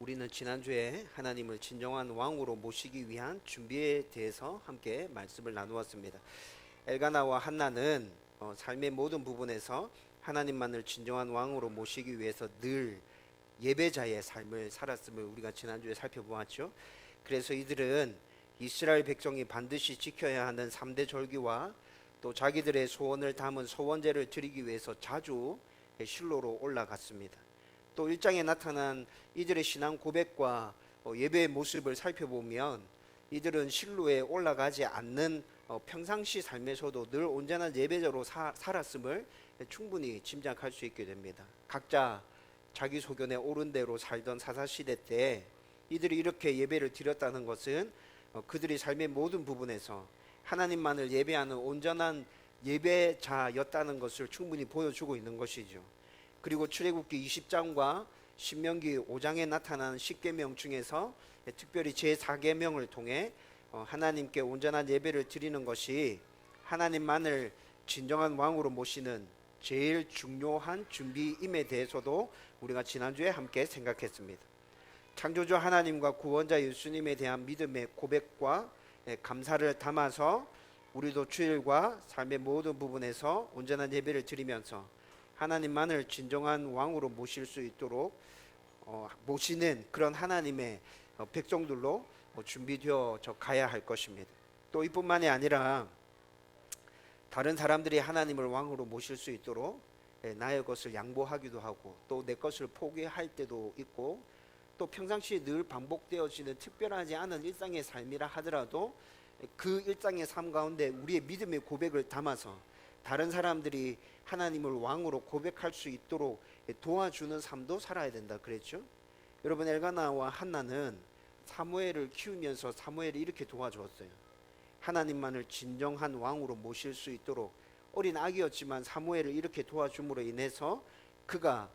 우리는 지난주에 하나님을 진정한 왕으로 모시기 위한 준비에 대해서 함께 말씀을 나누었습니다. 엘가나와 한나는 삶의 모든 부분에서 하나님만을 진정한 왕으로 모시기 위해서 늘 예배자의 삶을 살았음을 우리가 지난주에 살펴보았죠. 그래서 이들은 이스라엘 백성이 반드시 지켜야 하는 3대 절기와 또 자기들의 소원을 담은 소원제를 드리기 위해서 자주 실로로 올라갔습니다. 또 1장에 나타난 이들의 신앙 고백과 예배의 모습을 살펴보면 이들은 실로에 올라가지 않는 평상시 삶에서도 늘 온전한 예배자로 살았음을 충분히 짐작할 수 있게 됩니다. 각자 자기 소견에 옳은 대로 살던 사사시대 때 이들이 이렇게 예배를 드렸다는 것은 그들이 삶의 모든 부분에서 하나님만을 예배하는 온전한 예배자였다는 것을 충분히 보여주고 있는 것이죠. 그리고 출애굽기 20장과 신명기 5장에 나타난 10계명 중에서 특별히 제4계명을 통해 하나님께 온전한 예배를 드리는 것이 하나님만을 진정한 왕으로 모시는 제일 중요한 준비임에 대해서도 우리가 지난주에 함께 생각했습니다. 창조주 하나님과 구원자 예수님에 대한 믿음의 고백과 감사를 담아서 우리도 주일과 삶의 모든 부분에서 온전한 예배를 드리면서 하나님만을 진정한 왕으로 모실 수 있도록 모시는 그런 하나님의 백성들로 준비되어 가야 할 것입니다. 또 이뿐만이 아니라 다른 사람들이 하나님을 왕으로 모실 수 있도록 나의 것을 양보하기도 하고 또 내 것을 포기할 때도 있고 또 평상시에 늘 반복되어지는 특별하지 않은 일상의 삶이라 하더라도 그 일상의 삶 가운데 우리의 믿음의 고백을 담아서 다른 사람들이 하나님을 왕으로 고백할 수 있도록 도와주는 삶도 살아야 된다 그랬죠. 여러분, 엘가나와 한나는 사무엘을 키우면서 사무엘이 이렇게 도와주었어요. 하나님만을 진정한 왕으로 모실 수 있도록 어린 아기였지만 사무엘을 이렇게 도와줌으로 인해서 그가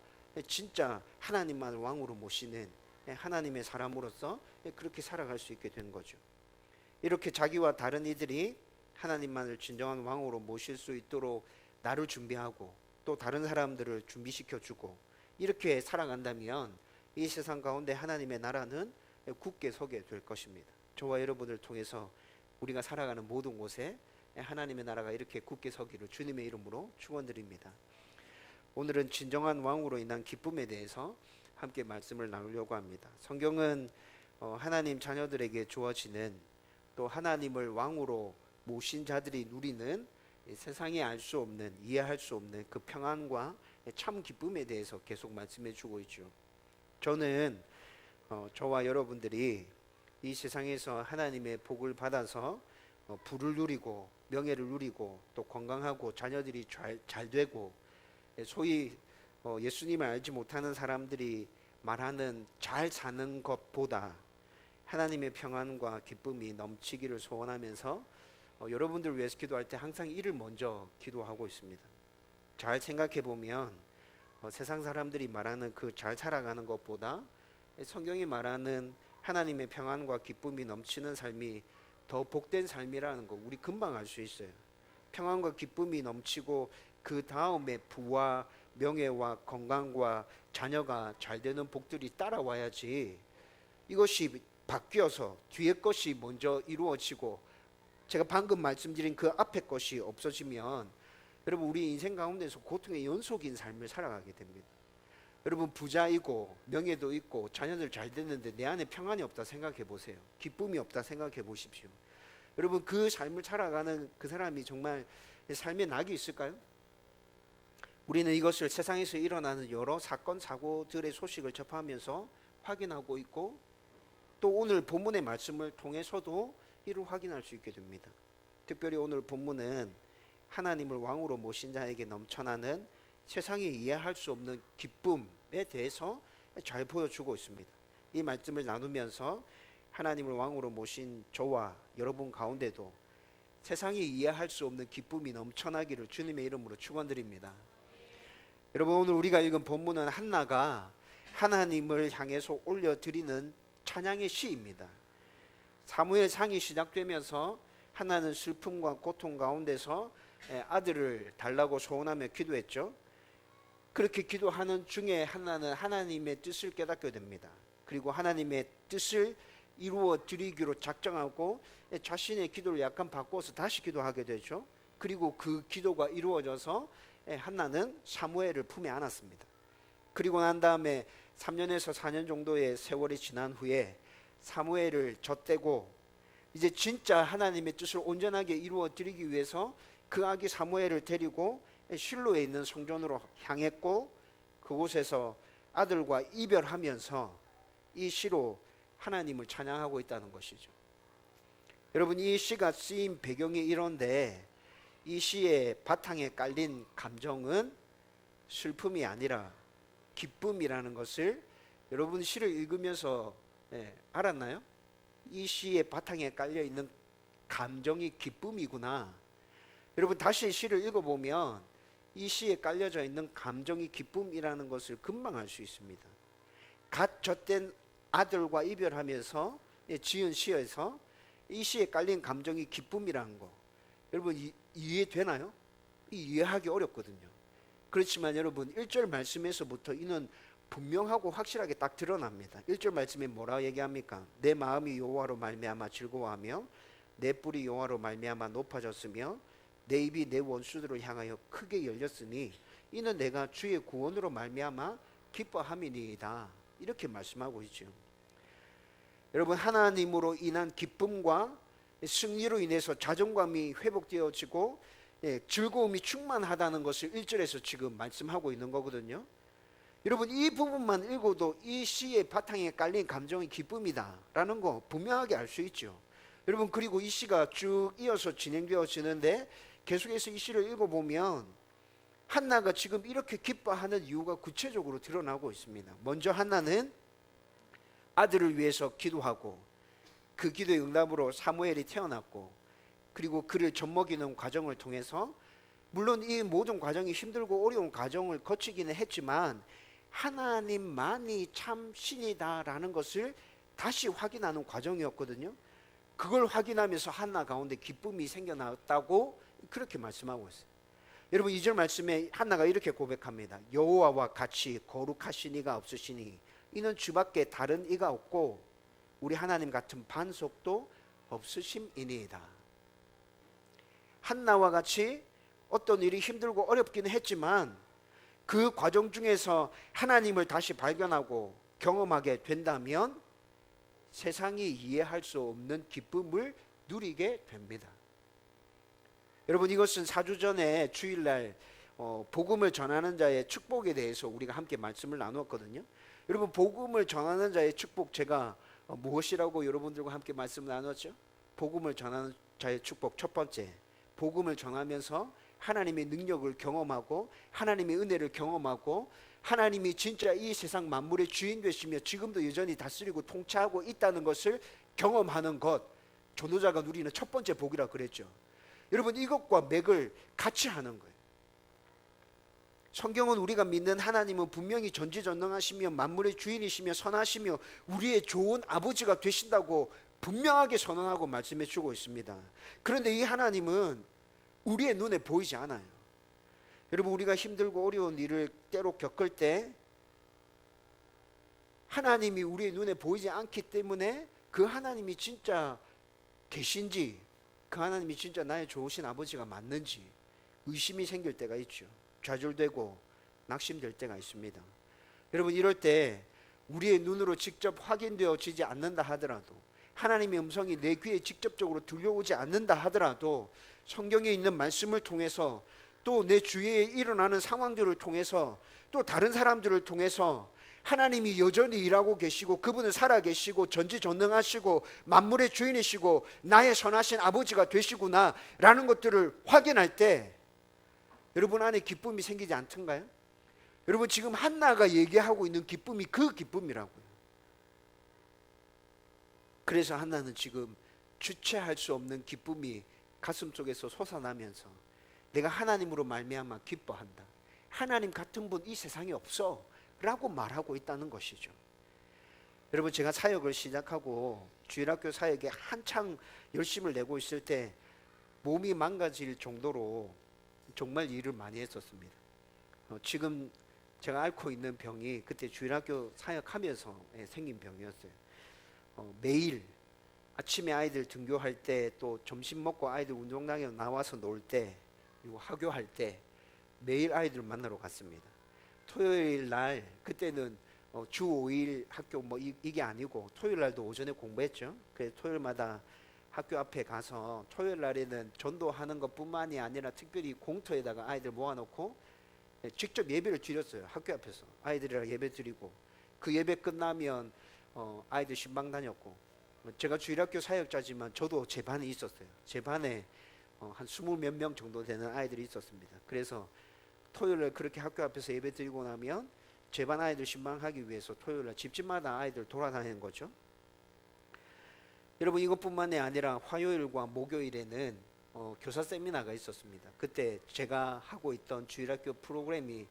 진짜 하나님만을 왕으로 모시는 하나님의 사람으로서 그렇게 살아갈 수 있게 된 거죠. 이렇게 자기와 다른 이들이 하나님만을 진정한 왕으로 모실 수 있도록 나를 준비하고 또 다른 사람들을 준비시켜주고 이렇게 살아간다면 이 세상 가운데 하나님의 나라는 굳게 서게 될 것입니다. 저와 여러분을 통해서 우리가 살아가는 모든 곳에 하나님의 나라가 이렇게 굳게 서기를 주님의 이름으로 축원드립니다. 오늘은 진정한 왕으로 인한 기쁨에 대해서 함께 말씀을 나누려고 합니다. 성경은 하나님 자녀들에게 주어지는 또 하나님을 왕으로 모신 자들이 누리는 세상에 알 수 없는, 이해할 수 없는 그 평안과 참 기쁨에 대해서 계속 말씀해 주고 있죠. 저는 저와 여러분들이 이 세상에서 하나님의 복을 받아서 부를 누리고 명예를 누리고 또 건강하고 자녀들이 잘 되고 소위 예수님을 알지 못하는 사람들이 말하는 잘 사는 것보다 하나님의 평안과 기쁨이 넘치기를 소원하면서 여러분들 위해서 기도할 때 항상 이를 먼저 기도하고 있습니다. 잘 생각해 보면 세상 사람들이 말하는 그 잘 살아가는 것보다 성경이 말하는 하나님의 평안과 기쁨이 넘치는 삶이 더 복된 삶이라는 거 우리 금방 알 수 있어요. 평안과 기쁨이 넘치고 그 다음에 부와 명예와 건강과 자녀가 잘 되는 복들이 따라와야지 이것이 바뀌어서 뒤에 것이 먼저 이루어지고 제가 방금 말씀드린 그 앞에 것이 없어지면 여러분 우리 인생 가운데서 고통의 연속인 삶을 살아가게 됩니다. 여러분 부자이고 명예도 있고 자녀들 잘 됐는데 내 안에 평안이 없다 생각해 보세요. 기쁨이 없다 생각해 보십시오. 여러분 그 삶을 살아가는 그 사람이 정말 삶에 낙이 있을까요? 우리는 이것을 세상에서 일어나는 여러 사건 사고들의 소식을 접하면서 확인하고 있고 또 오늘 본문의 말씀을 통해서도 이를 확인할 수 있게 됩니다. 특별히 오늘 본문은 하나님을 왕으로 모신 자에게 넘쳐나는 세상이 이해할 수 없는 기쁨에 대해서 잘 보여주고 있습니다. 이 말씀을 나누면서 하나님을 왕으로 모신 저와 여러분 가운데도 세상이 이해할 수 없는 기쁨이 넘쳐나기를 주님의 이름으로 축원드립니다. 여러분 오늘 우리가 읽은 본문은 한나가 하나님을 향해서 올려드리는 찬양의 시입니다. 사무엘상이 시작되면서 한나는 슬픔과 고통 가운데서 아들을 달라고 소원하며 기도했죠. 그렇게 기도하는 중에 한나는 하나님의 뜻을 깨닫게 됩니다. 그리고 하나님의 뜻을 이루어 드리기로 작정하고 자신의 기도를 약간 바꿔서 다시 기도하게 되죠. 그리고 그 기도가 이루어져서 한나는 사무엘을 품에 안았습니다. 그리고 난 다음에 3년에서 4년 정도의 세월이 지난 후에 사무엘을 젖대고 이제 진짜 하나님의 뜻을 온전하게 이루어 드리기 위해서 그 아기 사무엘을 데리고 실로에 있는 성전으로 향했고, 그곳에서 아들과 이별하면서 이 시로 하나님을 찬양하고 있다는 것이죠. 여러분, 이 시가 쓰인 배경이 이런데 이 시의 바탕에 깔린 감정은 슬픔이 아니라 기쁨이라는 것을 여러분 시를 읽으면서 알았나요? 이 시의 바탕에 깔려 있는 감정이 기쁨이구나. 여러분, 다시 시를 읽어보면 이 시에 깔려져 있는 감정이 기쁨이라는 것을 금방 알 수 있습니다. 갓 젖된 아들과 이별하면서 지은 시에서 이 시에 깔린 감정이 기쁨이라는 거, 여러분 이해되나요? 이해하기 어렵거든요. 그렇지만 여러분 1절 말씀에서부터 이는 분명하고 확실하게 딱 드러납니다. 1절 말씀에 뭐라 얘기합니까? 내 마음이 여호와로 말미암아 즐거워하며 내 뿔이 여호와로 말미암아 높아졌으며 내 입이 내 원수들을 향하여 크게 열렸으니 이는 내가 주의 구원으로 말미암아 기뻐함이니이다. 이렇게 말씀하고 있죠. 여러분, 하나님으로 인한 기쁨과 승리로 인해서 자존감이 회복되어지고 즐거움이 충만하다는 것을 1절에서 지금 말씀하고 있는 거거든요. 여러분, 이 부분만 읽어도 이 시의 바탕에 깔린 감정이 기쁨이다라는 거 분명하게 알 수 있죠. 여러분, 그리고 이 시가 쭉 이어서 진행되어지는데 계속해서 이 시를 읽어보면 한나가 지금 이렇게 기뻐하는 이유가 구체적으로 드러나고 있습니다. 먼저 한나는 아들을 위해서 기도하고 그 기도의 응답으로 사무엘이 태어났고, 그리고 그를 젖먹이는 과정을 통해서 물론 이 모든 과정이 힘들고 어려운 과정을 거치기는 했지만 하나님만이 참 신이다라는 것을 다시 확인하는 과정이었거든요. 그걸 확인하면서 한나 가운데 기쁨이 생겨났다고 그렇게 말씀하고 있어요. 여러분, 2절 말씀에 한나가 이렇게 고백합니다. 여호와와 같이 거룩하신 이가 없으시니 이는 주밖에 다른 이가 없고 우리 하나님 같은 반석도 없으심이니이다. 한나와 같이 어떤 일이 힘들고 어렵기는 했지만 그 과정 중에서 하나님을 다시 발견하고 경험하게 된다면 세상이 이해할 수 없는 기쁨을 누리게 됩니다. 여러분, 이것은 4주 전에 주일날 복음을 전하는 자의 축복에 대해서 우리가 함께 말씀을 나누었거든요. 여러분, 복음을 전하는 자의 축복, 제가 무엇이라고 여러분들과 함께 말씀을 나눴죠? 복음을 전하는 자의 축복, 첫 번째, 복음을 전하면서 하나님의 능력을 경험하고 하나님의 은혜를 경험하고 하나님이 진짜 이 세상 만물의 주인 되시며 지금도 여전히 다스리고 통치하고 있다는 것을 경험하는 것, 전도자가 누리는 첫 번째 복이라 그랬죠. 여러분, 이것과 맥을 같이 하는 거예요. 성경은 우리가 믿는 하나님은 분명히 전지전능하시며 만물의 주인이시며 선하시며 우리의 좋은 아버지가 되신다고 분명하게 선언하고 말씀해 주고 있습니다. 그런데 이 하나님은 우리의 눈에 보이지 않아요. 여러분, 우리가 힘들고 어려운 일을 때로 겪을 때 하나님이 우리의 눈에 보이지 않기 때문에 그 하나님이 진짜 계신지, 그 하나님이 진짜 나의 좋으신 아버지가 맞는지 의심이 생길 때가 있죠. 좌절되고 낙심될 때가 있습니다. 여러분, 이럴 때 우리의 눈으로 직접 확인되어지지 않는다 하더라도, 하나님의 음성이 내 귀에 직접적으로 들려오지 않는다 하더라도 성경에 있는 말씀을 통해서 또 내 주위에 일어나는 상황들을 통해서 또 다른 사람들을 통해서 하나님이 여전히 일하고 계시고 그분은 살아계시고 전지전능하시고 만물의 주인이시고 나의 선하신 아버지가 되시구나 라는 것들을 확인할 때 여러분 안에 기쁨이 생기지 않던가요? 여러분, 지금 한나가 얘기하고 있는 기쁨이 그 기쁨이라고요. 그래서 한나는 지금 주체할 수 없는 기쁨이 가슴속에서 솟아나면서 내가 하나님으로 말미암아 기뻐한다, 하나님 같은 분 이 세상에 없어 라고 말하고 있다는 것이죠. 여러분, 제가 사역을 시작하고 주일학교 사역에 한창 열심을 내고 있을 때 몸이 망가질 정도로 정말 일을 많이 했었습니다. 지금 제가 앓고 있는 병이 그때 주일학교 사역하면서 생긴 병이었어요. 매일 아침에 아이들 등교할 때, 또 점심 먹고 아이들 운동장에 나와서 놀 때, 그리고 하교할 때 매일 아이들 만나러 갔습니다. 토요일 날, 그때는 주 5일 학교 뭐 이게 아니고 토요일 날도 오전에 공부했죠. 그래서 토요일마다 학교 앞에 가서 토요일 날에는 전도하는 것뿐만이 아니라 특별히 공터에다가 아이들 모아놓고 직접 예배를 드렸어요. 학교 앞에서 아이들이랑 예배 드리고, 그 예배 끝나면 아이들 신방 다녔고, 제가 주일학교 사역자지만 저도 제 반에 있었어요. 제 반에 한 20몇 명 정도 되는 아이들이 있었습니다. 그래서 토요일에 그렇게 학교 앞에서 예배 드리고 나면 제 반 아이들 신방하기 위해서 토요일에 집집마다 아이들 돌아다니는 거죠. 여러분, 이것뿐만이 아니라 화요일과 목요일에는 교사 세미나가 있었습니다. 그때 제가 하고 있던 주일학교 프로그램이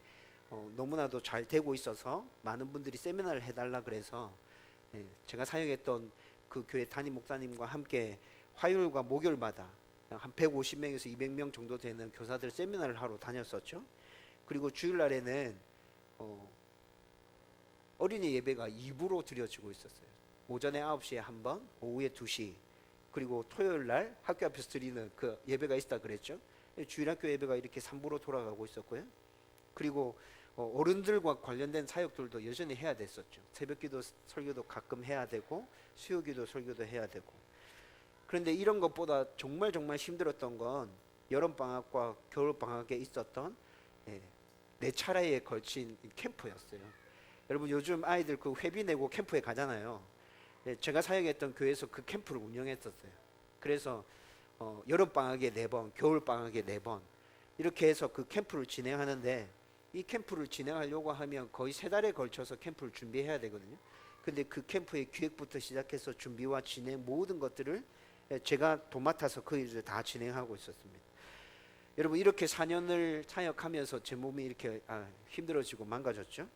너무나도 잘 되고 있어서 많은 분들이 세미나를 해달라 그래서 제가 사역했던 그 교회 담임 목사님과 함께 화요일과 목요일마다 한 150명에서 200명 정도 되는 교사들 세미나를 하러 다녔었죠. 그리고 주일날에는 어린이 예배가 2부로 드려지고 있었어요. 오전에 9시에 한 번, 오후에 2시, 그리고 토요일날 학교 앞에서 드리는 그 예배가 있다 그랬죠. 주일학교 예배가 이렇게 3부로 돌아가고 있었고요. 그리고 어른들과 관련된 사역들도 여전히 해야 됐었죠. 새벽기도 설교도 가끔 해야 되고, 수요기도 설교도 해야 되고. 그런데 이런 것보다 정말 힘들었던 건 여름방학과 겨울방학에 있었던 4차례에 걸친 캠프였어요. 여러분, 요즘 아이들 그 회비 내고 캠프에 가잖아요. 제가 사역했던 교회에서 그 캠프를 운영했었어요. 그래서 여름방학에 4번, 겨울방학에 4번 이렇게 해서 그 캠프를 진행하는데, 이 캠프를 진행하려고 하면 거의 3달에 걸쳐서 캠프를 준비해야 되거든요. 근데 그 캠프의 기획부터 시작해서 준비와 진행 모든 것들을 제가 도맡아서 그 일을 다 진행하고 있었습니다. 여러분, 이렇게 4년을 사역하면서 제 몸이 이렇게 힘들어지고 망가졌죠.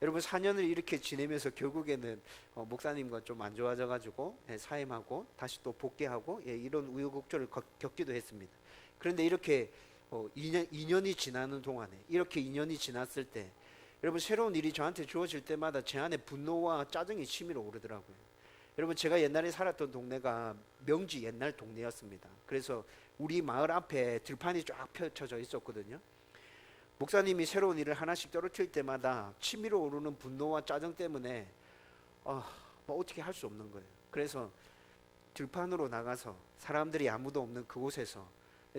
여러분, 4년을 이렇게 지내면서 결국에는 목사님과 좀 안 좋아져가지고 사임하고 다시 또 복귀하고 이런 우여곡절을 겪기도 했습니다. 그런데 이렇게 2년이 지나는 동안에, 이렇게 2년이 지났을 때 여러분, 새로운 일이 저한테 주어질 때마다 제 안에 분노와 짜증이 치밀어 오르더라고요. 여러분, 제가 옛날에 살았던 동네가 명지 옛날 동네였습니다. 그래서 우리 마을 앞에 들판이 쫙 펼쳐져 있었거든요. 목사님이 새로운 일을 하나씩 떨어뜨릴 때마다 치밀어 오르는 분노와 짜증 때문에 뭐 어떻게 할 수 없는 거예요. 그래서 들판으로 나가서 사람들이 아무도 없는 그곳에서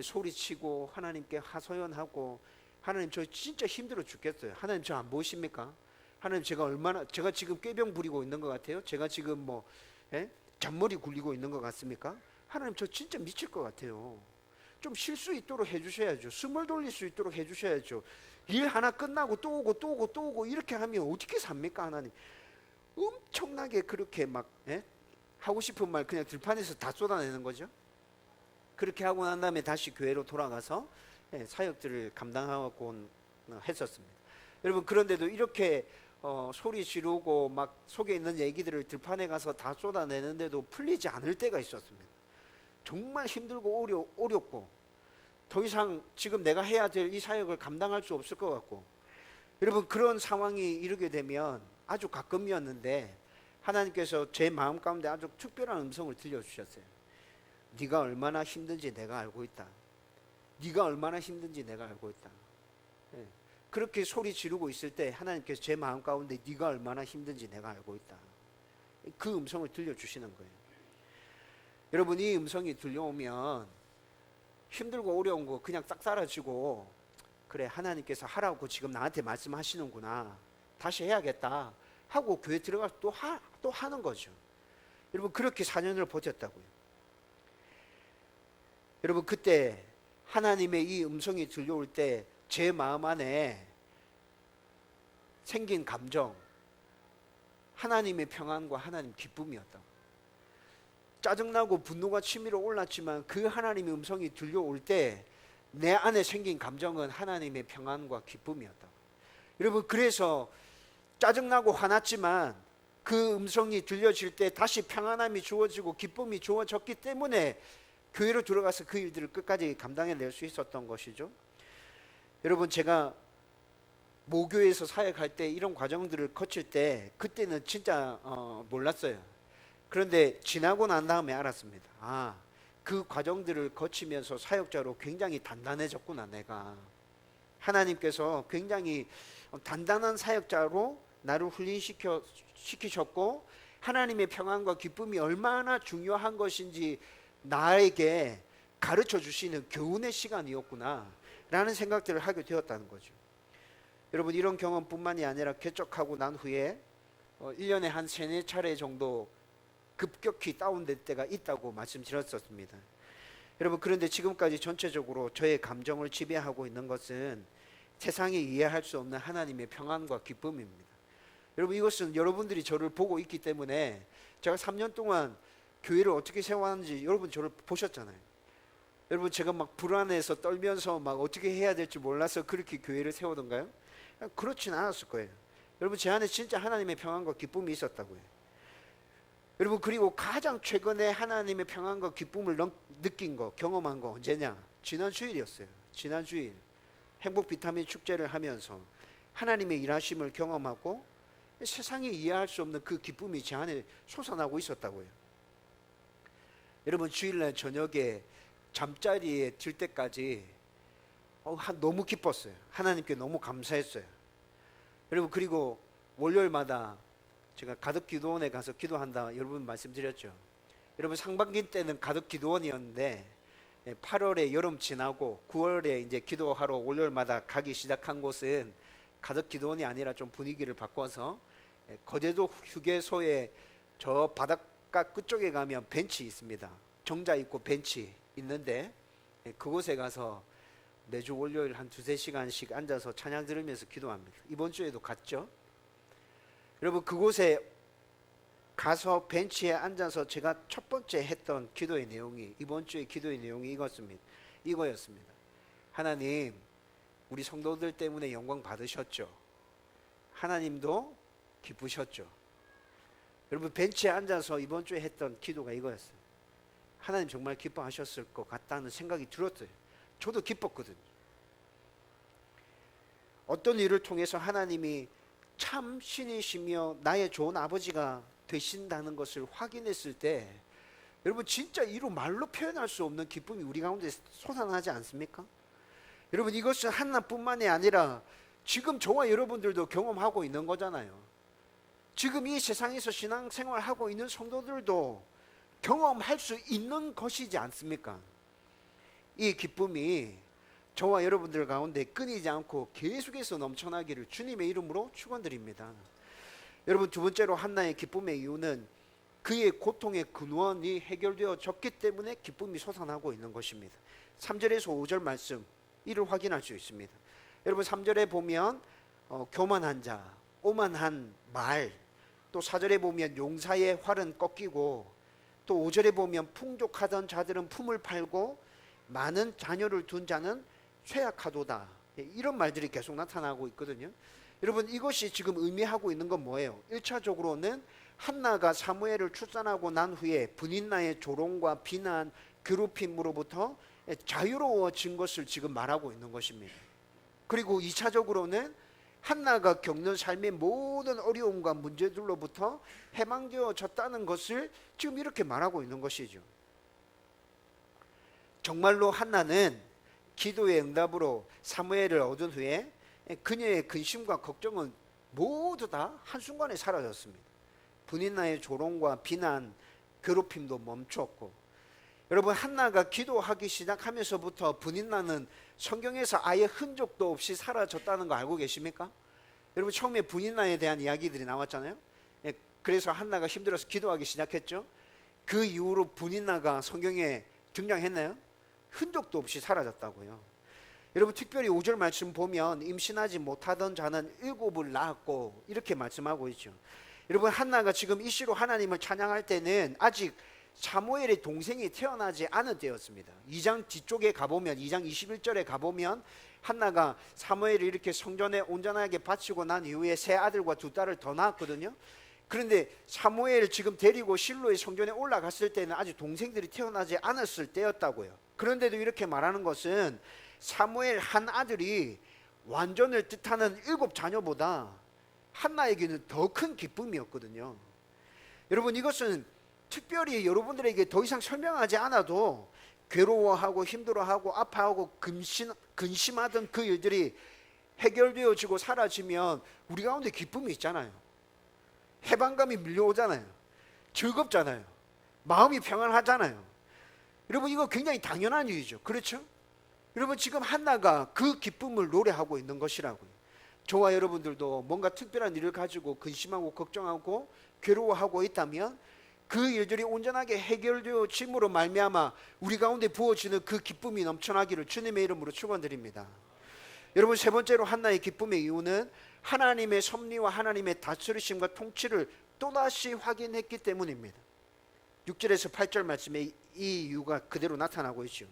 소리치고 하나님께 하소연하고, 하나님 저 진짜 힘들어 죽겠어요. 하나님 저 안 보십니까? 하나님 제가 지금 꾀병 부리고 있는 것 같아요? 제가 지금 잔머리 굴리고 있는 것 같습니까? 하나님 저 진짜 미칠 것 같아요. 좀 쉴 수 있도록 해주셔야죠. 숨을 돌릴 수 있도록 해주셔야죠. 일 하나 끝나고 또 오고 또 오고 또 오고 이렇게 하면 어떻게 삽니까, 하나님? 엄청나게 그렇게 막 하고 싶은 말 그냥 들판에서 다 쏟아내는 거죠. 그렇게 하고 난 다음에 다시 교회로 돌아가서 사역들을 감당하고 했었습니다. 여러분, 그런데도 이렇게 소리 지르고 막 속에 있는 얘기들을 들판에 가서 다 쏟아내는데도 풀리지 않을 때가 있었습니다. 정말 힘들고 어렵고 더 이상 지금 내가 해야 될 이 사역을 감당할 수 없을 것 같고, 여러분, 그런 상황이 이르게 되면 아주 가끔이었는데 하나님께서 제 마음 가운데 아주 특별한 음성을 들려주셨어요. 네가 얼마나 힘든지 내가 알고 있다. 네가 얼마나 힘든지 내가 알고 있다. 그렇게 소리 지르고 있을 때 하나님께서 제 마음 가운데 네가 얼마나 힘든지 내가 알고 있다. 그 음성을 들려주시는 거예요. 여러분, 이 음성이 들려오면 힘들고 어려운 거 그냥 싹 사라지고, 그래, 하나님께서 하라고 지금 나한테 말씀하시는구나, 다시 해야겠다 하고 교회 들어가서 또 하는 거죠. 여러분, 그렇게 4년을 버텼다고요. 여러분, 그때 하나님의 이 음성이 들려올 때 제 마음 안에 생긴 감정, 하나님의 평안과 하나님 기쁨이었다고. 짜증나고 분노가 치밀어 올랐지만 그 하나님의 음성이 들려올 때 내 안에 생긴 감정은 하나님의 평안과 기쁨이었다고. 여러분, 그래서 짜증나고 화났지만 그 음성이 들려질 때 다시 평안함이 주어지고 기쁨이 주어졌기 때문에 교회로 들어가서 그 일들을 끝까지 감당해낼 수 있었던 것이죠. 여러분, 제가 모교에서 사역할 때 이런 과정들을 거칠 때 그때는 진짜 몰랐어요. 그런데 지나고 난 다음에 알았습니다. 그 과정들을 거치면서 사역자로 굉장히 단단해졌구나. 내가 하나님께서 굉장히 단단한 사역자로 나를 훈련시키셨고 하나님의 평안과 기쁨이 얼마나 중요한 것인지 나에게 가르쳐 주시는 교훈의 시간이었구나 라는 생각들을 하게 되었다는 거죠. 여러분, 이런 경험뿐만이 아니라 개척하고 난 후에 1년에 한 3-4차례 정도 급격히 다운될 때가 있다고 말씀드렸었습니다. 여러분, 그런데 지금까지 전체적으로 저의 감정을 지배하고 있는 것은 세상이 이해할 수 없는 하나님의 평안과 기쁨입니다. 여러분, 이것은 여러분들이 저를 보고 있기 때문에 제가 3년 동안 교회를 어떻게 세워왔는지 여러분 저를 보셨잖아요. 여러분, 제가 막 불안해서 떨면서 막 어떻게 해야 될지 몰라서 그렇게 교회를 세우던가요? 그렇진 않았을 거예요. 여러분, 제 안에 진짜 하나님의 평안과 기쁨이 있었다고요. 여러분, 그리고 가장 최근에 하나님의 평안과 기쁨을 느낀 거, 경험한 거 언제냐? 지난 주일이었어요. 지난 주일 행복 비타민 축제를 하면서 하나님의 일하심을 경험하고 세상이 이해할 수 없는 그 기쁨이 제 안에 솟아나고 있었다고요. 여러분, 주일날 저녁에 잠자리에 들 때까지 너무 기뻤어요. 하나님께 너무 감사했어요. 여러분, 그리고 월요일마다 제가 가덕 기도원에 가서 기도한다 여러분 말씀드렸죠. 여러분, 상반기 때는 가덕 기도원이었는데 8월에 여름 지나고 9월에 이제 기도하러 월요일마다 가기 시작한 곳은 가덕 기도원이 아니라 좀 분위기를 바꿔서 거제도 휴게소에 저 바닷가 끝쪽에 가면 벤치 있습니다. 정자 있고 벤치 있는데 그곳에 가서 매주 월요일 한 2-3시간씩 앉아서 찬양 들으면서 기도합니다. 이번 주에도 갔죠. 여러분, 그곳에 가서 벤치에 앉아서 제가 첫 번째 했던 기도의 내용이, 이번 주의 기도의 내용이 이거였습니다. 하나님, 우리 성도들 때문에 영광 받으셨죠. 하나님도 기쁘셨죠. 여러분, 벤치에 앉아서 이번 주에 했던 기도가 이거였어요. 하나님 정말 기뻐하셨을 것 같다는 생각이 들었어요. 저도 기뻤거든요. 어떤 일을 통해서 하나님이 참 신이시며 나의 좋은 아버지가 되신다는 것을 확인했을 때 여러분, 진짜 이로 말로 표현할 수 없는 기쁨이 우리 가운데 솟아나지 않습니까? 여러분, 이것은 한나뿐만이 아니라 지금 저와 여러분들도 경험하고 있는 거잖아요. 지금 이 세상에서 신앙생활하고 있는 성도들도 경험할 수 있는 것이지 않습니까? 이 기쁨이 저와 여러분들 가운데 끊이지 않고 계속해서 넘쳐나기를 주님의 이름으로 축원드립니다. 여러분, 두 번째로 한나의 기쁨의 이유는 그의 고통의 근원이 해결되어졌기 때문에 기쁨이 솟아나고 있는 것입니다. 3절에서 5절 말씀 이를 확인할 수 있습니다. 여러분, 3절에 보면 교만한 자, 오만한 말, 또 4절에 보면 용사의 활은 꺾이고, 또 5절에 보면 풍족하던 자들은 품을 팔고 많은 자녀를 둔 자는 쇠약하도다. 이런 말들이 계속 나타나고 있거든요. 여러분, 이것이 지금 의미하고 있는 건 뭐예요? 1차적으로는 한나가 사무엘을 출산하고 난 후에 분인나의 조롱과 비난, 괴롭힘으로부터 자유로워진 것을 지금 말하고 있는 것입니다. 그리고 2차적으로는 한나가 겪는 삶의 모든 어려움과 문제들로부터 해방되어졌다는 것을 지금 이렇게 말하고 있는 것이죠. 정말로 한나는 기도의 응답으로 사무엘을 얻은 후에 그녀의 근심과 걱정은 모두 다 한순간에 사라졌습니다. 분인나의 조롱과 비난, 괴롭힘도 멈췄고, 여러분, 한나가 기도하기 시작하면서부터 분인나는 성경에서 아예 흔적도 없이 사라졌다는 거 알고 계십니까? 여러분, 처음에 분인나에 대한 이야기들이 나왔잖아요. 그래서 한나가 힘들어서 기도하기 시작했죠. 그 이후로 분인나가 성경에 등장했나요? 흔적도 없이 사라졌다고요. 여러분, 특별히 5절 말씀 보면 임신하지 못하던 자는 7을 낳았고 이렇게 말씀하고 있죠. 여러분, 한나가 지금 이 시로 하나님을 찬양할 때는 아직 사무엘의 동생이 태어나지 않은 때였습니다. 2장 뒤쪽에 가보면, 2장 21절에 가보면 한나가 사무엘을 이렇게 성전에 온전하게 바치고 난 이후에 세 아들과 두 딸을 더 낳았거든요. 그런데 사무엘을 지금 데리고 실로의 성전에 올라갔을 때는 아직 동생들이 태어나지 않았을 때였다고요. 그런데도 이렇게 말하는 것은 사무엘 한 아들이 완전을 뜻하는 7 자녀보다 한나에게는 더 큰 기쁨이었거든요. 여러분, 이것은 특별히 여러분들에게 더 이상 설명하지 않아도 괴로워하고 힘들어하고 아파하고 근심하던 그 일들이 해결되어지고 사라지면 우리 가운데 기쁨이 있잖아요. 해방감이 밀려오잖아요. 즐겁잖아요. 마음이 평안하잖아요. 여러분, 이거 굉장히 당연한 일이죠. 그렇죠? 여러분, 지금 한나가 그 기쁨을 노래하고 있는 것이라고요. 저와 여러분들도 뭔가 특별한 일을 가지고 근심하고 걱정하고 괴로워하고 있다면 그 일들이 온전하게 해결되어짐으로 말미암아 우리 가운데 부어지는 그 기쁨이 넘쳐나기를 주님의 이름으로 축원드립니다. 여러분, 세 번째로 한나의 기쁨의 이유는 하나님의 섭리와 하나님의 다스리심과 통치를 또다시 확인했기 때문입니다. 6절에서 8절 말씀에 이 이유가 그대로 나타나고 있죠.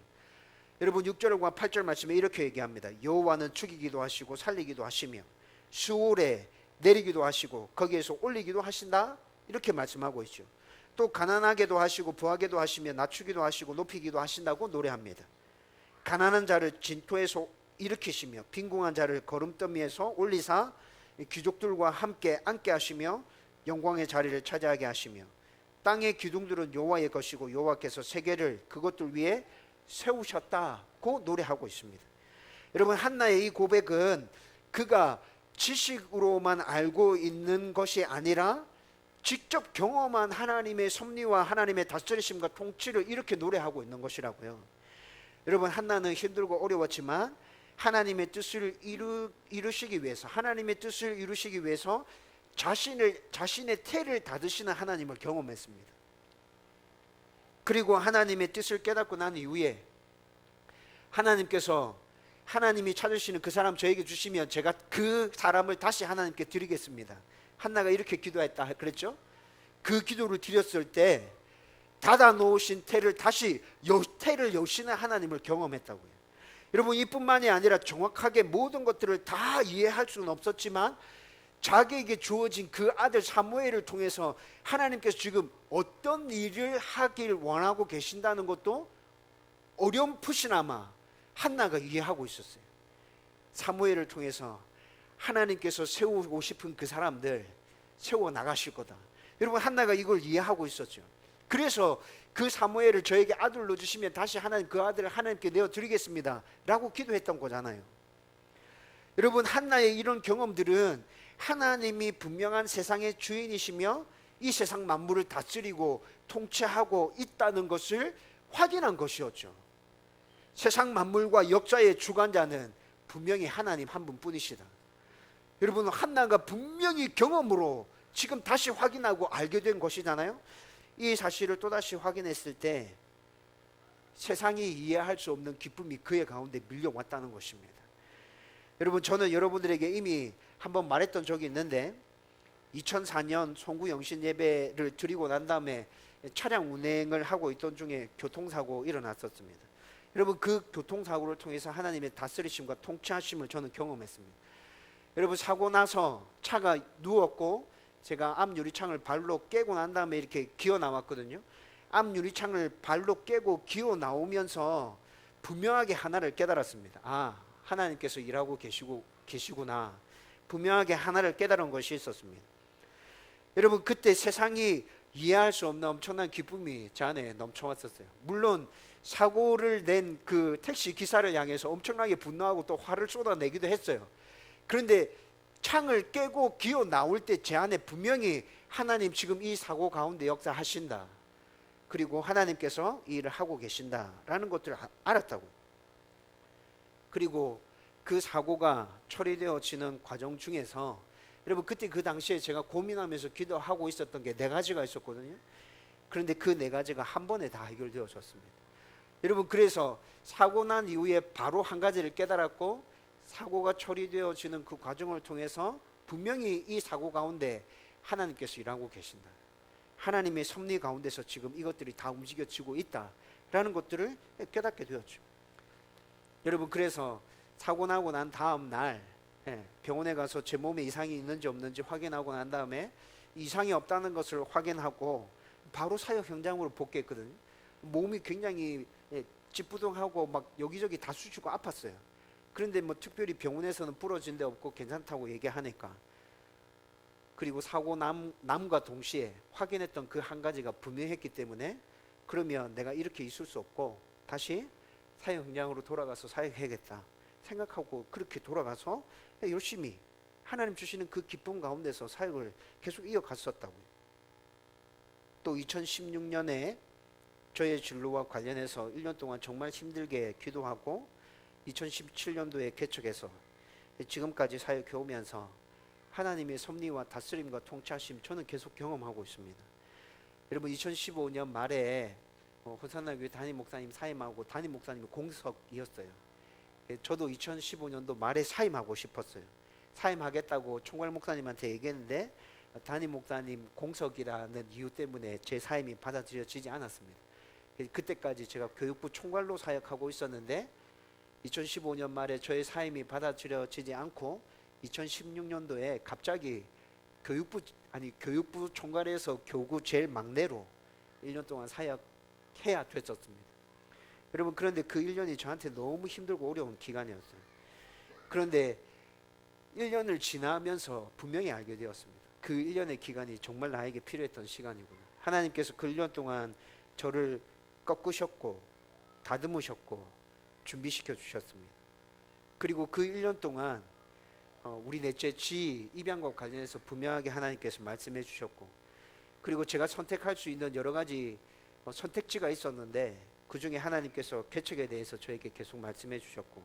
여러분, 6절과 8절 말씀에 이렇게 얘기합니다. 여호와는 죽이기도 하시고 살리기도 하시며 수월에 내리기도 하시고 거기에서 올리기도 하신다, 이렇게 말씀하고 있죠. 또 가난하게도 하시고 부하게도 하시며 낮추기도 하시고 높이기도 하신다고 노래합니다. 가난한 자를 진토에서 일으키시며 빈궁한 자를 거름더미에서 올리사 귀족들과 함께 앉게 하시며 영광의 자리를 차지하게 하시며 땅의 기둥들은 여호와의 것이고 여호와께서 세계를 그것들 위에 세우셨다고 노래하고 있습니다. 여러분, 한나의 이 고백은 그가 지식으로만 알고 있는 것이 아니라 직접 경험한 하나님의 섭리와 하나님의 다스리심과 통치를 이렇게 노래하고 있는 것이라고요. 여러분, 한나는 힘들고 어려웠지만 하나님의 뜻을 이루시기 위해서, 하나님의 뜻을 이루시기 위해서 자신의 태를 닫으시는 하나님을 경험했습니다. 그리고 하나님의 뜻을 깨닫고 난 이후에 하나님께서 하나님이 찾으시는 그 사람 저에게 주시면 제가 그 사람을 다시 하나님께 드리겠습니다. 한나가 이렇게 기도했다 그랬죠. 그 기도를 드렸을 때 닫아 놓으신 태를 다시 태를 여시는 하나님을 경험했다고요. 여러분, 이뿐만이 아니라 정확하게 모든 것들을 다 이해할 수는 없었지만 자기에게 주어진 그 아들 사무엘을 통해서 하나님께서 지금 어떤 일을 하길 원하고 계신다는 것도 어렴풋이나마 한나가 이해하고 있었어요. 사무엘을 통해서 하나님께서 세우고 싶은 그 사람들 세워 나가실 거다. 여러분, 한나가 이걸 이해하고 있었죠. 그래서 그 사무엘을 저에게 아들로 주시면 다시 하나님 그 아들을 하나님께 내어드리겠습니다 라고 기도했던 거잖아요. 여러분, 한나의 이런 경험들은 하나님이 분명한 세상의 주인이시며 이 세상 만물을 다스리고 통치하고 있다는 것을 확인한 것이었죠. 세상 만물과 역사의 주관자는 분명히 하나님 한 분뿐이시다. 여러분, 한나가 분명히 경험으로 지금 다시 확인하고 알게 된 것이잖아요. 이 사실을 또다시 확인했을 때 세상이 이해할 수 없는 기쁨이 그의 가운데 밀려왔다는 것입니다. 여러분, 저는 여러분들에게 이미 한번 말했던 적이 있는데 2004년 송구 영신 예배를 드리고 난 다음에 차량 운행을 하고 있던 중에 교통사고 일어났었습니다. 여러분, 그 교통사고를 통해서 하나님의 다스리심과 통치하심을 저는 경험했습니다. 여러분, 사고 나서 차가 누웠고 제가 앞 유리창을 발로 깨고 난 다음에 이렇게 기어 나왔거든요. 앞 유리창을 발로 깨고 기어 나오면서 분명하게 하나를 깨달았습니다. 아, 하나님께서 일하고 계시구나. 분명하게 하나를 깨달은 것이 있었습니다. 여러분, 그때 세상이 이해할 수 없는 엄청난 기쁨이 제 안에 넘쳐왔었어요. 물론 사고를 낸 그 택시 기사를 향해서 엄청나게 분노하고 또 화를 쏟아내기도 했어요. 그런데 창을 깨고 기어 나올 때 제 안에 분명히 하나님 지금 이 사고 가운데 역사하신다. 그리고 하나님께서 이 일을 하고 계신다라는 것들을 알았다고. 그리고 그 사고가 처리되어지는 과정 중에서 여러분, 그때 그 당시에 제가 고민하면서 기도하고 있었던 게 4가지가 있었거든요. 그런데 그 4가지가 한 번에 다 해결되어졌습니다. 여러분, 그래서 사고 난 이후에 바로 한 가지를 깨달았고 사고가 처리되어지는 그 과정을 통해서 분명히 이 사고 가운데 하나님께서 일하고 계신다. 하나님의 섭리 가운데서 지금 이것들이 다 움직여지고 있다라는 것들을 깨닫게 되었죠. 여러분, 그래서 사고 나고 난 다음 날 병원에 가서 제 몸에 이상이 있는지 없는지 확인하고 난 다음에 이상이 없다는 것을 확인하고 바로 사역 현장으로 복귀했거든요. 몸이 굉장히 찌뿌둥하고 막 여기저기 다 쑤시고 아팠어요. 그런데 뭐 특별히 병원에서는 부러진 데 없고 괜찮다고 얘기하니까, 그리고 사고 남과 동시에 확인했던 그 한 가지가 분명했기 때문에, 그러면 내가 이렇게 있을 수 없고 다시 사역 현장으로 돌아가서 사역해야겠다 생각하고 그렇게 돌아가서 열심히 하나님 주시는 그 기쁨 가운데서 사역을 계속 이어갔었다고요. 또 2016년에 저의 진로와 관련해서 1년 동안 정말 힘들게 기도하고 2017년도에 개척해서 지금까지 사역해 오면서 하나님의 섭리와 다스림과 통치하심 저는 계속 경험하고 있습니다. 여러분 2015년 말에 호산나 교회 담임 목사님 사임하고 담임 목사님이 공석이었어요. 저도 2015년도 말에 사임하고 싶었어요. 사임하겠다고 총괄 목사님한테 얘기했는데 담임 목사님 공석이라는 이유 때문에 제 사임이 받아들여지지 않았습니다. 그때까지 제가 교육부 총괄로 사역하고 있었는데 2015년 말에 저의 사임이 받아들여지지 않고 2016년도에 갑자기 교육부 총괄에서 교구 제일 막내로 1년 동안 사역해야 됐었습니다. 여러분, 그런데 그 1년이 저한테 너무 힘들고 어려운 기간이었어요. 그런데 1년을 지나면서 분명히 알게 되었습니다. 그 1년의 기간이 정말 나에게 필요했던 시간이구나. 하나님께서 그 1년 동안 저를 꺾으셨고 다듬으셨고 준비시켜 주셨습니다. 그리고 그 1년 동안 우리 넷째 지 입양과 관련해서 분명하게 하나님께서 말씀해 주셨고, 그리고 제가 선택할 수 있는 여러 가지 선택지가 있었는데 그 중에 하나님께서 개척에 대해서 저에게 계속 말씀해 주셨고,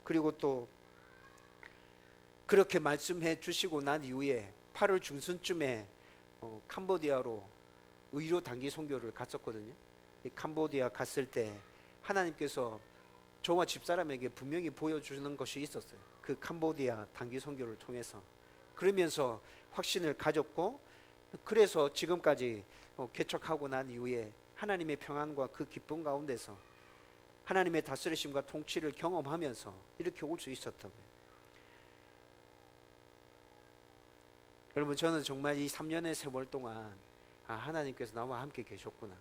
그리고 또 그렇게 말씀해 주시고 난 이후에 8월 중순쯤에 캄보디아로 의료 단기 선교를 갔었거든요. 이 캄보디아 갔을 때 하나님께서 저와 집사람에게 분명히 보여주는 것이 있었어요. 그 캄보디아 단기 선교를 통해서. 그러면서 확신을 가졌고, 그래서 지금까지 개척하고 난 이후에 하나님의 평안과 그 기쁨 가운데서 하나님의 다스리심과 통치를 경험하면서 이렇게 올 수 있었다고요. 여러분, 저는 정말 이 3년의 세월 동안 하나님께서 나와 함께 계셨구나,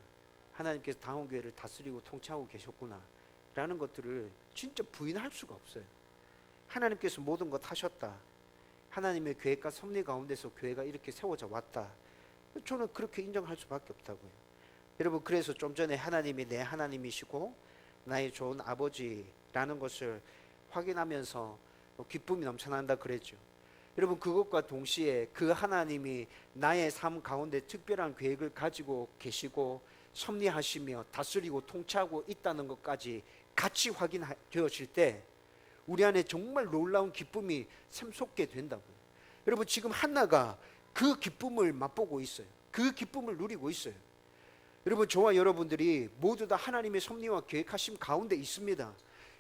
하나님께서 당원교회를 다스리고 통치하고 계셨구나 라는 것들을 진짜 부인할 수가 없어요. 하나님께서 모든 것 하셨다, 하나님의 계획과 섭리 가운데서 교회가 이렇게 세워져 왔다, 저는 그렇게 인정할 수밖에 없다고요. 여러분, 그래서 좀 전에 하나님이 내 하나님이시고 나의 좋은 아버지라는 것을 확인하면서 기쁨이 넘쳐난다 그랬죠. 여러분, 그것과 동시에 그 하나님이 나의 삶 가운데 특별한 계획을 가지고 계시고 섭리하시며 다스리고 통치하고 있다는 것까지 같이 확인되어질 때 우리 안에 정말 놀라운 기쁨이 샘솟게 된다고요. 여러분, 지금 한나가 그 기쁨을 맛보고 있어요. 그 기쁨을 누리고 있어요. 여러분, 저와 여러분들이 모두 다 하나님의 섭리와 계획하심 가운데 있습니다.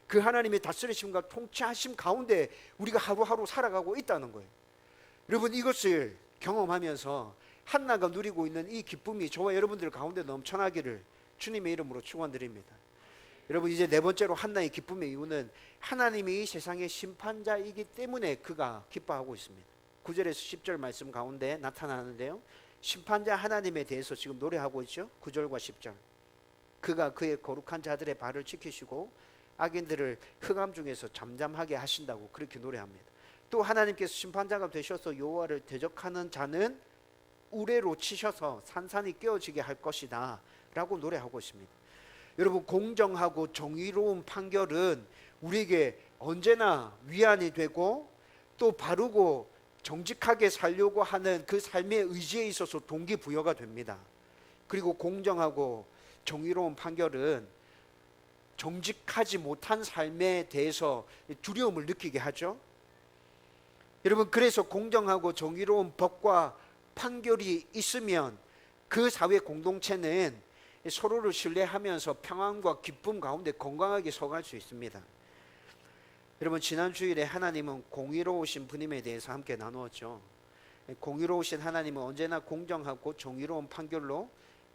그 하나님의 다스리심과 통치하심 가운데 우리가 하루하루 살아가고 있다는 거예요. 여러분, 이것을 경험하면서 한나가 누리고 있는 이 기쁨이 저와 여러분들 가운데 넘쳐나기를 주님의 이름으로 축원드립니다. 여러분, 이제 네 번째로 한나의 기쁨의 이유는 하나님이 이 세상의 심판자이기 때문에 그가 기뻐하고 있습니다. 9절에서 10절 말씀 가운데 나타나는데요, 심판자 하나님에 대해서 지금 노래하고 있죠. 9절과 10절. 그가 그의 거룩한 자들의 발을 지키시고 악인들을 흑암 중에서 잠잠하게 하신다고 그렇게 노래합니다. 또 하나님께서 심판자가 되셔서 여호와를 대적하는 자는 우레로 치셔서 산산이 깨어지게 할 것이다 라고 노래하고 있습니다. 여러분, 공정하고 정의로운 판결은 우리에게 언제나 위안이 되고 또 바르고 정직하게 살려고 하는 그 삶의 의지에 있어서 동기부여가 됩니다. 그리고 공정하고 정의로운 판결은 정직하지 못한 삶에 대해서 두려움을 느끼게 하죠. 여러분, 그래서 공정하고 정의로운 법과 판결이 있으면 그 사회 공동체는 서로를 신뢰하면서 평안과 기쁨 가운데 건강하게 서갈 수 있습니다. 여러분, 지난 주일에 하나님은 공의로우신 분임에 대해서 함께 나누었죠. 공의로우신 하나님은 언제나 공정하고 정의로운 판결로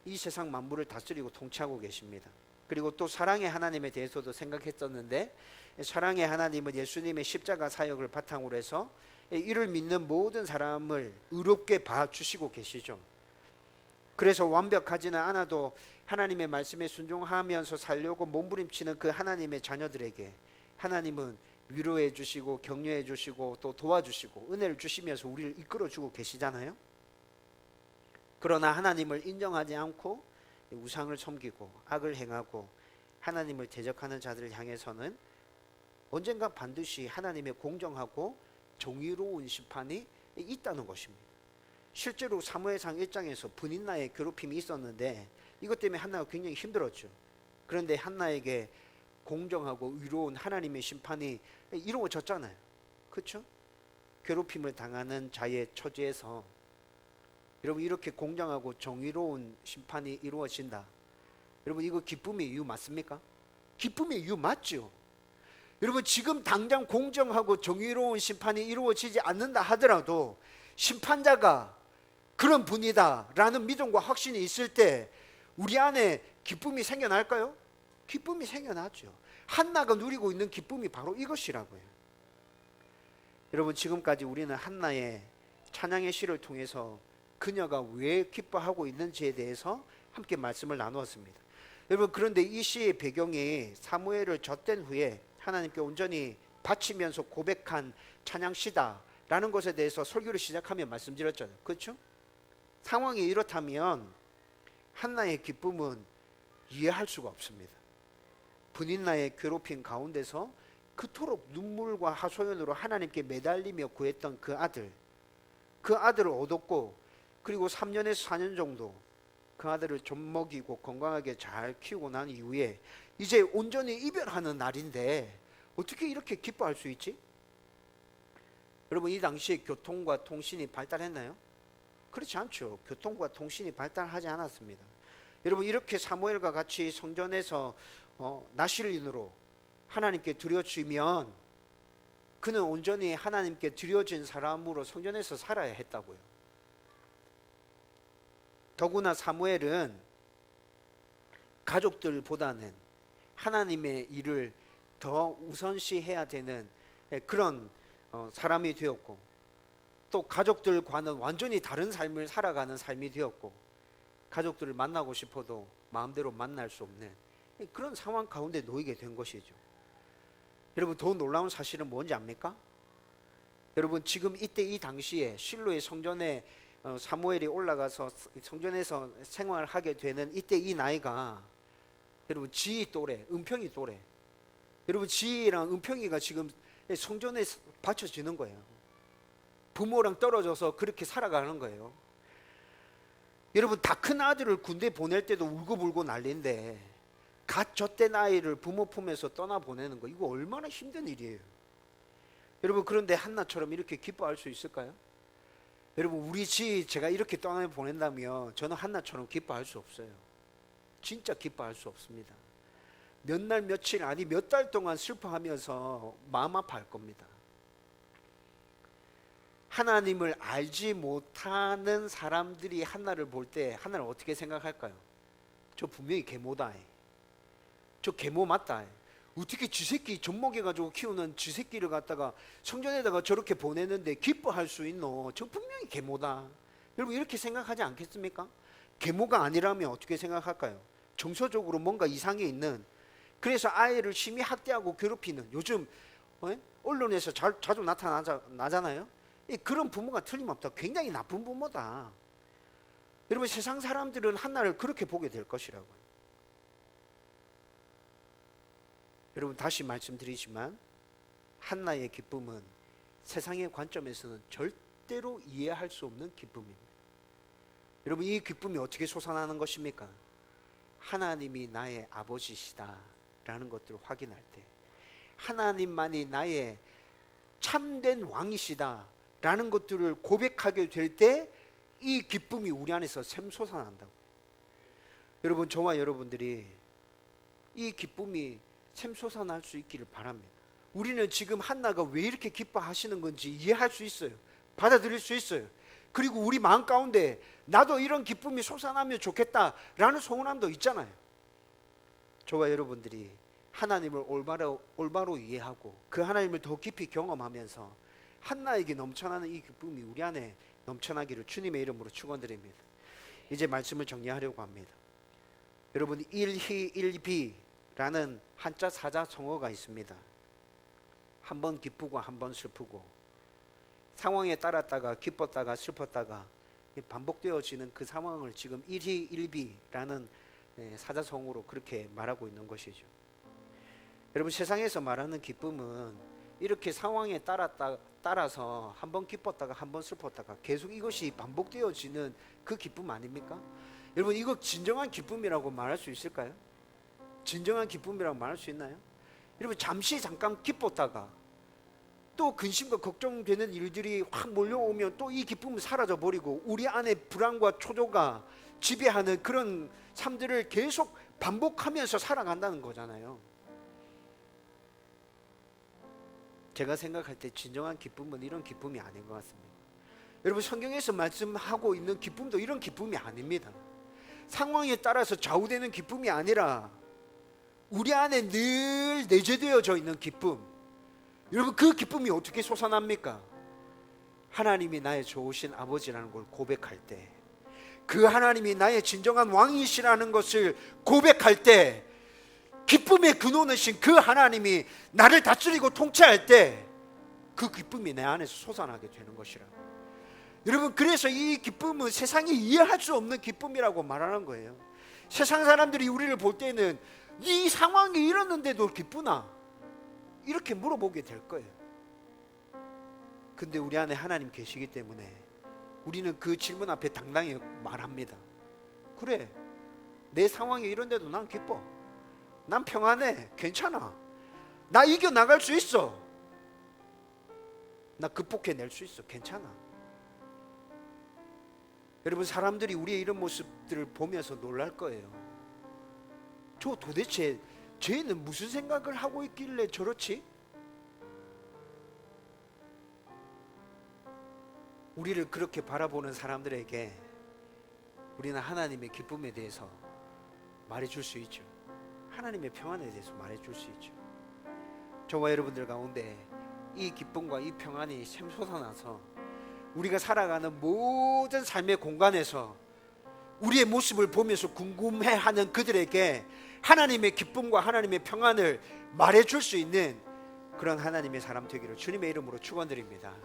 이 세상 만물을 다스리고 통치하고 계십니다. 그리고 또 사랑의 하나님에 대해서도 생각했었는데, 사랑의 하나님은 예수님의 십자가 사역을 바탕으로 해서 이를 믿는 모든 사람을 의롭게 봐주시고 계시죠. 그래서 완벽하지는 않아도 하나님의 말씀에 순종하면서 살려고 몸부림치는 그 하나님의 자녀들에게 하나님은 위로해 주시고 격려해 주시고 또 도와주시고 은혜를 주시면서 우리를 이끌어 주고 계시잖아요. 그러나 하나님을 인정하지 않고 우상을 섬기고 악을 행하고 하나님을 대적하는 자들을 향해서는 언젠가 반드시 하나님의 공정하고 정의로운 심판이 있다는 것입니다. 실제로 사무엘상 1장에서 분인나의 괴롭힘이 있었는데 이것 때문에 한나가 굉장히 힘들었죠. 그런데 한나에게 공정하고 의로운 하나님의 심판이 이루어졌잖아요. 그렇죠? 괴롭힘을 당하는 자의 처지에서 여러분 이렇게 공정하고 정의로운 심판이 이루어진다. 여러분 이거 기쁨의 이유 맞습니까? 기쁨의 이유 맞죠? 여러분 지금 당장 공정하고 정의로운 심판이 이루어지지 않는다 하더라도 심판자가 그런 분이다 라는 믿음과 확신이 있을 때 우리 안에 기쁨이 생겨날까요? 기쁨이 생겨나죠. 한나가 누리고 있는 기쁨이 바로 이것이라고요. 여러분 지금까지 우리는 한나의 찬양의 시를 통해서 그녀가 왜 기뻐하고 있는지에 대해서 함께 말씀을 나누었습니다. 여러분 그런데 이 시의 배경이 사무엘을 젖된 후에 하나님께 온전히 바치면서 고백한 찬양시다 라는 것에 대해서 설교를 시작하며 말씀드렸잖아요. 그렇죠? 상황이 이렇다면 한나의 기쁨은 이해할 수가 없습니다. 분인나의 괴롭힘 가운데서 그토록 눈물과 하소연으로 하나님께 매달리며 구했던 그 아들을 얻었고 그리고 3년에서 4년 정도 그 아들을 좀 먹이고 건강하게 잘 키우고 난 이후에 이제 온전히 이별하는 날인데 어떻게 이렇게 기뻐할 수 있지? 여러분 이 당시에 교통과 통신이 발달했나요? 그렇지 않죠. 교통과 통신이 발달하지 않았습니다. 여러분 이렇게 사무엘과 같이 성전에서 나실인으로 하나님께 드려지면 그는 온전히 하나님께 드려진 사람으로 성전에서 살아야 했다고요. 더구나 사무엘은 가족들보다는 하나님의 일을 더 우선시해야 되는 그런 사람이 되었고 또 가족들과는 완전히 다른 삶을 살아가는 삶이 되었고 가족들을 만나고 싶어도 마음대로 만날 수 없는 그런 상황 가운데 놓이게 된 것이죠. 여러분 더 놀라운 사실은 뭔지 압니까? 여러분 지금 이때 이 당시에 실로의 성전에 사무엘이 올라가서 성전에서 생활하게 되는 이때 이 나이가 여러분 지희 또래, 은평이 또래. 여러분 지희랑 은평이가 지금 성전에 바쳐지는 거예요. 부모랑 떨어져서 그렇게 살아가는 거예요. 여러분 다 큰 아들을 군대 보낼 때도 울고불고 난리인데 갓 젖된 아이를 부모 품에서 떠나보내는 거 이거 얼마나 힘든 일이에요. 여러분 그런데 한나처럼 이렇게 기뻐할 수 있을까요? 여러분 우리 지 제가 이렇게 떠나보낸다면 저는 한나처럼 기뻐할 수 없어요. 진짜 기뻐할 수 없습니다. 몇 날 며칠 아니 몇 달 동안 슬퍼하면서 마음 아파할 겁니다. 하나님을 알지 못하는 사람들이 한나를 볼 때 한나를 어떻게 생각할까요? 저 분명히 계모다. 저 계모 맞다. 어떻게 쥐새끼 젖먹여가지고 키우는 쥐새끼를 갖다가 성전에다가 저렇게 보내는데 기뻐할 수 있노? 저 분명히 계모다. 여러분 이렇게 생각하지 않겠습니까? 계모가 아니라면 어떻게 생각할까요? 정서적으로 뭔가 이상이 있는, 그래서 아이를 심히 학대하고 괴롭히는, 요즘 언론에서 자주 나타나잖아요. 그런 부모가 틀림없다. 굉장히 나쁜 부모다. 여러분 세상 사람들은 한나를 그렇게 보게 될 것이라고요. 여러분 다시 말씀드리지만 한나의 기쁨은 세상의 관점에서는 절대로 이해할 수 없는 기쁨입니다. 여러분 이 기쁨이 어떻게 솟아나는 것입니까? 하나님이 나의 아버지시다 라는 것들을 확인할 때, 하나님만이 나의 참된 왕이시다 라는 것들을 고백하게 될 때 이 기쁨이 우리 안에서 샘솟아난다고. 여러분 저와 여러분들이 이 기쁨이 샘솟아날 수 있기를 바랍니다. 우리는 지금 한나가 왜 이렇게 기뻐하시는 건지 이해할 수 있어요. 받아들일 수 있어요. 그리고 우리 마음 가운데 나도 이런 기쁨이 솟아나면 좋겠다라는 소원함도 있잖아요. 저와 여러분들이 하나님을 올바로 이해하고 그 하나님을 더 깊이 경험하면서 한나에게 넘쳐나는 이 기쁨이 우리 안에 넘쳐나기를 주님의 이름으로 축원드립니다. 이제 말씀을 정리하려고 합니다. 여러분 1희 1비라는 한자 사자 성어가 있습니다. 한 번 기쁘고 한 번 슬프고, 상황에 따랐다가 기뻤다가 슬펐다가 반복되어지는 그 상황을 지금 일희일비라는 사자성어로 그렇게 말하고 있는 것이죠. 여러분, 세상에서 말하는 기쁨은 이렇게 상황에 따라서 한 번 기뻤다가 한 번 슬펐다가 계속 이것이 반복되어지는 그 기쁨 아닙니까? 여러분, 이거 진정한 기쁨이라고 말할 수 있을까요? 진정한 기쁨이라고 말할 수 있나요? 여러분, 잠깐 기뻤다가 또 근심과 걱정되는 일들이 확 몰려오면 또 이 기쁨은 사라져 버리고 우리 안에 불안과 초조가 지배하는 그런 삶들을 계속 반복하면서 살아간다는 거잖아요. 제가 생각할 때 진정한 기쁨은 이런 기쁨이 아닌 것 같습니다. 여러분, 성경에서 말씀하고 있는 기쁨도 이런 기쁨이 아닙니다. 상황에 따라서 좌우되는 기쁨이 아니라 우리 안에 늘 내재되어져 있는 기쁨. 여러분, 그 기쁨이 어떻게 솟아납니까? 하나님이 나의 좋으신 아버지라는 걸 고백할 때, 그 하나님이 나의 진정한 왕이시라는 것을 고백할 때, 기쁨의 근원이신 그 하나님이 나를 다스리고 통치할 때 그 기쁨이 내 안에서 솟아나게 되는 것이라. 여러분, 그래서 이 기쁨은 세상이 이해할 수 없는 기쁨이라고 말하는 거예요. 세상 사람들이 우리를 볼 때는 이 상황이 이렇는데도 기쁘나? 이렇게 물어보게 될 거예요. 근데 우리 안에 하나님 계시기 때문에 우리는 그 질문 앞에 당당히 말합니다. 그래, 내 상황이 이런데도 난 기뻐. 난 평안해. 괜찮아. 나 이겨나갈 수 있어. 나 극복해낼 수 있어. 괜찮아. 여러분, 사람들이 우리의 이런 모습들을 보면서 놀랄 거예요. 저 도대체 쟤는 무슨 생각을 하고 있길래 저렇지? 우리를 그렇게 바라보는 사람들에게 우리는 하나님의 기쁨에 대해서 말해줄 수 있죠. 하나님의 평안에 대해서 말해줄 수 있죠. 저와 여러분들 가운데 이 기쁨과 이 평안이 샘솟아나서 우리가 살아가는 모든 삶의 공간에서 우리의 모습을 보면서 궁금해하는 그들에게 하나님의 기쁨과 하나님의 평안을 말해줄 수 있는 그런 하나님의 사람 되기를 주님의 이름으로 축원드립니다.